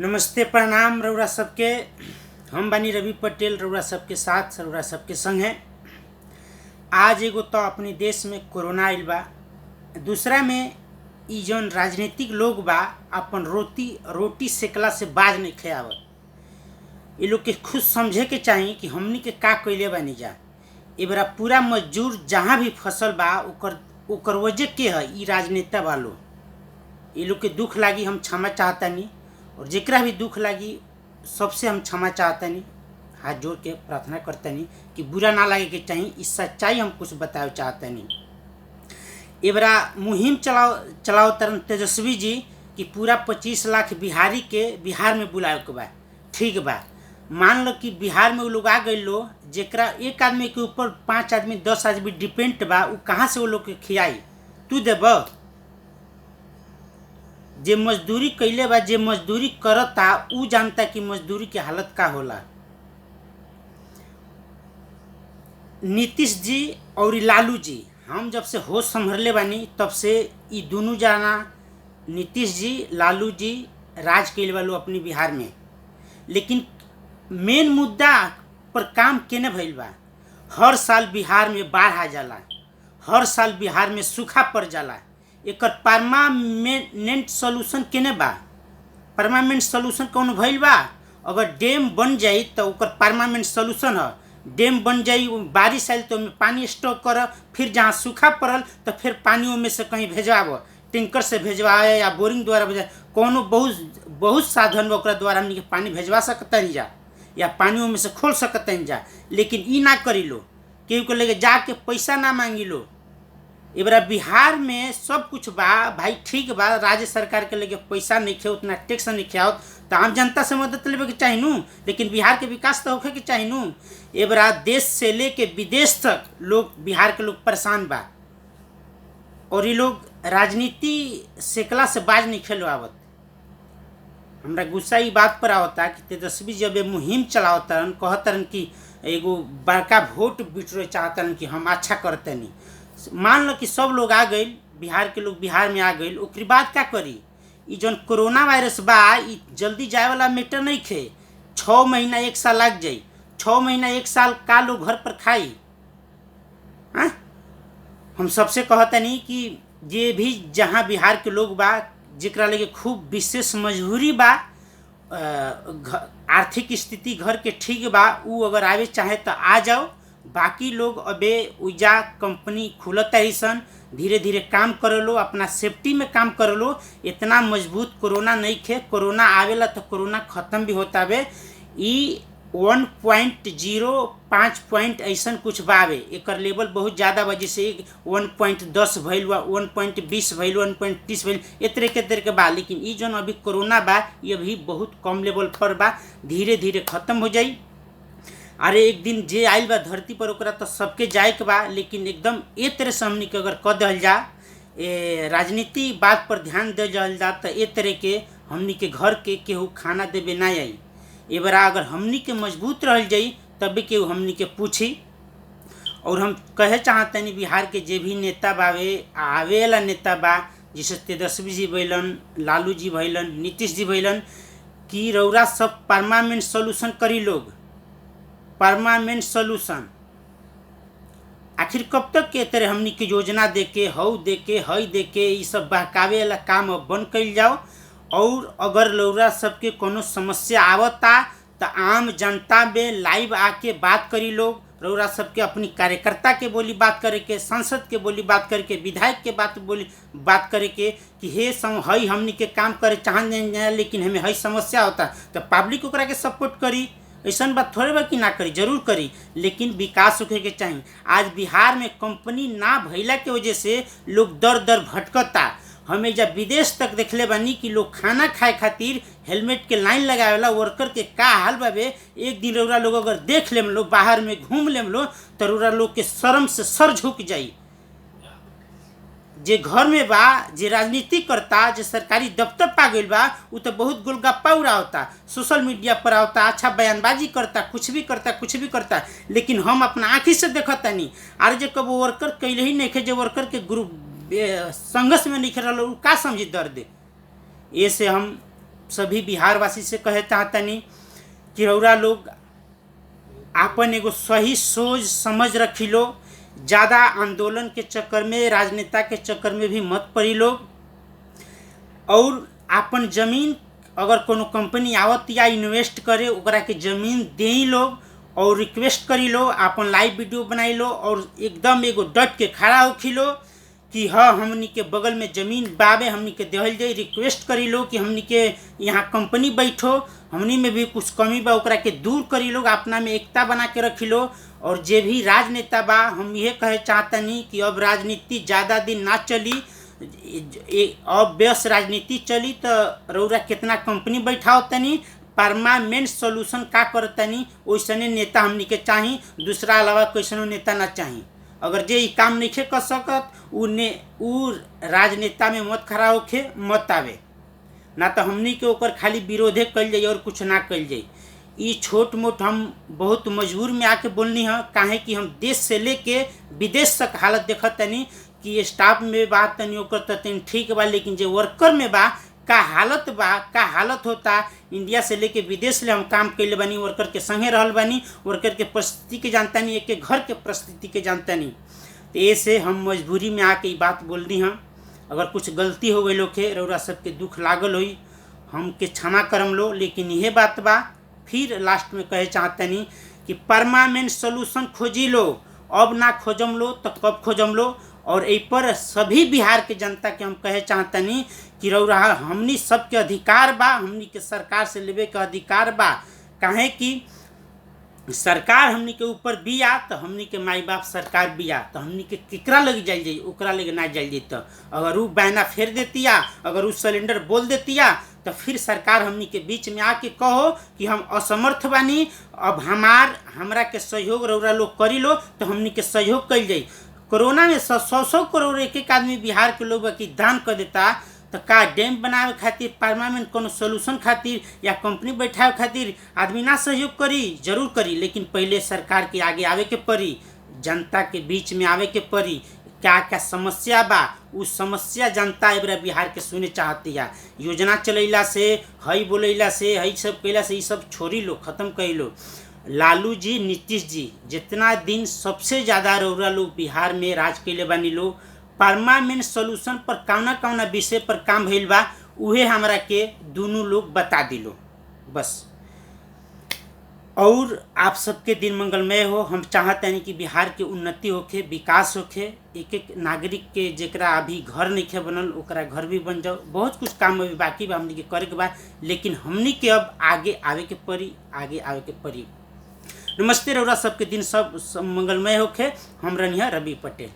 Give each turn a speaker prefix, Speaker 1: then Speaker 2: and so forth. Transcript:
Speaker 1: नमस्ते प्रणाम रउरा सबके। हम बानी रवि पटेल, रउरा सबके साथ, रउरा सबके संग है। आज एगो तो अपने देश में कोरोना आइल बा, दूसरा में ई जौन राजनीतिक लोग बा अपन रोटी सेकला से बाज नहीं खयावत। ये लोग के खुद समझे के चाही कि हमनी के का कइले बानी जा। ए बेरा पूरा मजदूर जहाँ भी फसल बा ओकर वजह के है ई राजनेता वालों। ये लोग के दुख लागी, हम क्षमा चाहतानी, और जेकरा भी दुख लागी सबसे हम क्षमा चाहतानी, हाथ जोड़ के प्रार्थना करतानी कि बुरा ना लगे के चाहिए। इस सच्चाई हम कुछ बतावे चाहतानी। ए बरा मुहिम चलाओ तरन तेजस्वी जी कि पूरा 25 लाख बिहारी के बिहार में बुलावे के बा। ठीक बा, मान लो कि बिहार में वो लोग आ गए लो, जेकरा एक आदमी के ऊपर 5 आदमी 10 आदमी डिपेंड बा, वो कहाँ से वो लोग के खियाई? तू देब? जे मजदूरी कैले बा, जे मजदूरी करता ऊ जानता कि मजदूरी के हालत का होला। नीतीश जी और लालू जी, हम जब से होश संभरले बानी तब से ई दोनों जाना, नीतीश जी लालू जी राज कैले वालों अपनी बिहार में। लेकिन मेन मुद्दा पर काम केने भइल बा? हर साल बिहार में बाढ़ आ जाला, हर साल बिहार में सूखा पड़ जाला। एकर परमानेंट सोल्यूशन केने बा? परमानेंट सोल्यूशन कौन भइल बा? अगर डैम बन जाई तो ओकर परमानेंट सोल्यूशन है। डैम बन जाई, बारिश आयल तो ओमे पानी स्टॉक कर, फिर जहाँ सूखा पड़ल तो फिर पानी में से कहीं भेजवाब, टैंकर से भेजवाए या बोरिंग द्वारा भेजवाए, कोनो बहुत साधन ओकरा द्वारा हमनी के पानी भेजवा सकता नहीं जा, या पानी में से खोल सकता नहीं जा। लेकिन ई ना करी लो, केहू को लेके जाके पैसा ना मांगी लो। ए बरा बिहार में सब कुछ बा भाई, ठीक बा, राज्य सरकार के लगे पैसा नहीं खे, उतना टैक्स नहीं खियाओ तो आम जनता से मदद लेवे के चाही नू। लेकिन बिहार के विकास तो होखे के चाही नू। ए बरा देश से लेके विदेश तक लोग, बिहार के लोग परेशान बा, और ये लोग राजनीति सेकला से बाज नहीं खेलवावत। हमरा गुस्सा ई बात पर आवता कि तेजस्वी जब ये मुहिम चलावतरन, कहतरन कि एगो बड़का वोट बिटोरे चाहतरन कि हम अच्छा करतनी। मान लो कि सब लोग आ गए, बिहार के लोग बिहार में आ गए, ओकरी बाद क्या करी? ई जौन कोरोना वायरस बा ई जल्दी जाए वाला मैटर नहीं खे। 6 महीना 1 साल लग जाई। 6 महीना 1 साल का लोग घर पर खाई? हाँ, हम सबसे कहतनी कि जे भी जहाँ बिहार के लोग बा, जेकरा लगे खूब विशेष मजबूरी बा, आर्थिक स्थिति घर के ठीक बा, ऊ अगर आवे चाहे तो आ जाओ। बाकी लोग अबे उजा कंपनी खुलत ऐसन, धीरे धीरे काम कर लो, अपना सेफ्टी में काम कर लो। इतना मजबूत कोरोना नहीं खे। कोरोना आवेला तो कोरोना खत्म भी होता बे। ई 1.05 पॉइंट ऐसन कुछ बावे, एकर लेवल बहुत ज़्यादा बा, जैसे 1.10 भइल बा, 1.20 भइल, 1.30 भइल, इतरे के बा। लेकिन ई जौन अभी कोरोना बा ये अभी बहुत कम लेवल पर बा, धीरे धीरे खत्म हो जाई। अरे एक दिन जे आइल बा धरती पर ओकरा तो सबके जाए के बा, लेकिन एकदम ए तरह से हमनी के अगर कह दल जा, राजनीति बात पर ध्यान दे जल जा, तो ए तरह के हमनी के घर के केहू खाना देवे ना आई। ए बरा अगर हमनी के मजबूत रह जाई तभी केहू हमनी के पूछी। और हम कहे चाहतनी बिहार के जे भी नेता बावे, आवे वाला नेता बा, जैसे तेजस्वी जी भइलन, लालू जी भइलन, नीतीश जी भइलन, कि रउरा सब परमानेंट सोल्यूशन करी लोग। परमानेंट सोल्यूशन आखिर कब तक के तरह हमनी के योजना देके, हऊ देके, हई देके, ये सब बहकावे वाला काम अब बंद कइल जाओ। और अगर लौरा सबके कोनो समस्या आवता तो आम जनता में लाइव आके बात करी लोग। रउरा सबके अपनी कार्यकर्ता के बोली बात करे के, सांसद के बोली बात करे के, विधायक के बात करे के कि हे हई हमनी के काम करे चाहते, लेकिन हमें हई समस्या होता, तो पब्लिक ओकरा के सपोर्ट करी। ऐसा बात थोड़े बा कि ना करी, जरूर करी, लेकिन विकास होखे के चाहिए। आज बिहार में कंपनी ना भइला के वजह से लोग दर दर भटकता। हमें जब विदेश तक देखले बानी कि लोग खाना खाए खातिर हेलमेट के लाइन लगावेला, वर्कर के का हाल बाबे। एक दिन रउरा लोग अगर देख लेम लो, बाहर में घूम लेम लो, तो रउरा लोग के शर्म से सर झुक जाई। जे घर में बा, जे राजनीति करता, जे सरकारी दफ्तर पा गइल बा, उ तो बहुत गोलगप्पा उड़ावता, सोशल मीडिया पर आवता, अच्छा बयानबाजी करता, कुछ भी करता। लेकिन हम अपना आँखी से देखता नहीं। अरे जे कब वर्कर कैले ही नहीं खे, जो वर्कर के ग्रुप संघर्ष में नहीं रहा, का समझी दर्द। ये से हम सभी बिहारवासी से कहे चाहतनी कि रउरा लोग आपन एगो सही सोच समझ रखी लो। ज़्यादा आंदोलन के चक्कर में, राजनेता के चक्कर में भी मत पड़ी लोग। और आपन जमीन अगर कोनो कंपनी आवत या इन्वेस्ट करे ओकरा के जमीन दे लोग और रिक्वेस्ट करी लो, आपन लाइव वीडियो बनाई लो और एकदम एगो डट के खड़ा होखी लो कि हाँ हमनी के बगल में ज़मीन बावे, हमनी के देहल जाए। रिक्वेस्ट करी लो कि हमनी के यहाँ कंपनी बैठो, हमनी में भी कुछ कमी बा ओकरा के दूर करी लोग, अपना में एकता बना के रखी लो। और जे भी राजनेता बा हम ये कहे चाहतनी कि अब राजनीति ज़्यादा दिन ना चली, अब बेस राजनीति चली तो रउरा कितना कंपनी बैठाओ तनी, परमानेंट सोल्यूशन का करतनी वैसने नेता हमनी के चाही, दूसरा अलावा कैसनो नेता ना चाही। अगर जे काम नहीं कर सकत उ राजनेता में मत खड़ा होके मत आवे, ना तो हमनी के ओकर खाली विरोधे कल जाए और कुछ ना कल जाए। ये छोट मोट हम बहुत मजबूर में आके बोलनी है, काहे कि हम देश से लेके विदेश तक हालत देखत तनी कि स्टाफ में बात तनी ओकर तनी ठीक बा, लेकिन जो वर्कर में बा का हालत होता। इंडिया से लेके विदेश ले हम काम कैले बानी, वर्कर के संगे रहल बानी, वर्कर के परिस्थिति के जानता नहीं, एक घर के परिस्थिति के जानता नहीं। तो ऐसे हम मजबूरी में आके ये बात बोलनी है। अगर कुछ गलती हो गई लोग के रउरा सबके दुख लागल होई, हमके क्षमा करम लो। लेकिन यह बात बा फिर लास्ट में कहे चाहतनी कि परमानेंट सोल्यूशन खोजी लो, अब ना खोजम लो तो कब खोजम लो। और ए पर सभी बिहार के जनता के हम कहे चाहतनी कि रउरा हमनी सबके अधिकार बा, हमनी के सरकार से लेवे के अधिकार बा। काहे कि सरकार हमनी के ऊपर बिया तो हमनी के माई बाप सरकार बिया, तो हमनी के केकरा लग जाइल जाई, ओकरा लगे ना जाइल जाई। तो अगर वो बहना फेर देतिया, अगर वो सिलेंडर बोल देतिया तो फिर सरकार हमनी के बीच में आके कहो कि हम असमर्थ बानी, अब हमरा के सहयोग रउरा लोग करी लो तो हमनी के सहयोग कल जाई। कोरोना में 100 करोड़ एक आदमी बिहार के लोग की दान कर देता, तो का डैम बनावे खातिर, परमानेंट कोनो सोल्यूशन खातिर या कंपनी बैठावे खातिर आदमी ना सहयोग करी? जरूर करी, लेकिन पहले सरकार के आगे आवे के पड़ी, जनता के बीच में आवे के पड़ी। क्या क्या समस्या बा उस समस्या जनता एबरा बिहार के सुने चाहती है। योजना चलैला से, हई बोलैला से, हई सब कैला से, ये सब छोड़ी लो, खत्म कर लो। लालू जी, नीतीश जी जितना दिन सबसे ज़्यादा रउरा लोग बिहार में राज कैले बानी लो, परमानेंट सोल्यूशन पर कौना विषय पर काम भइल बा उहे हमरा के दोनों लोग बता दिलो बस। और आप सबके दिन मंगलमय हो। हम चाहते हैं कि बिहार के उन्नति होखे, विकास होखे, एक एक नागरिक के जेकरा अभी घर नहीं खे बनल ओकरा घर भी बन जाओ। बहुत कुछ काम अभी बाकी बा हमनी के करे के बा, लेकिन हमनी के अब आगे आवे के पड़ी। नमस्ते रउरा सबके दिन सब मंगलमय होखे। हम रनिया रवि पटेल।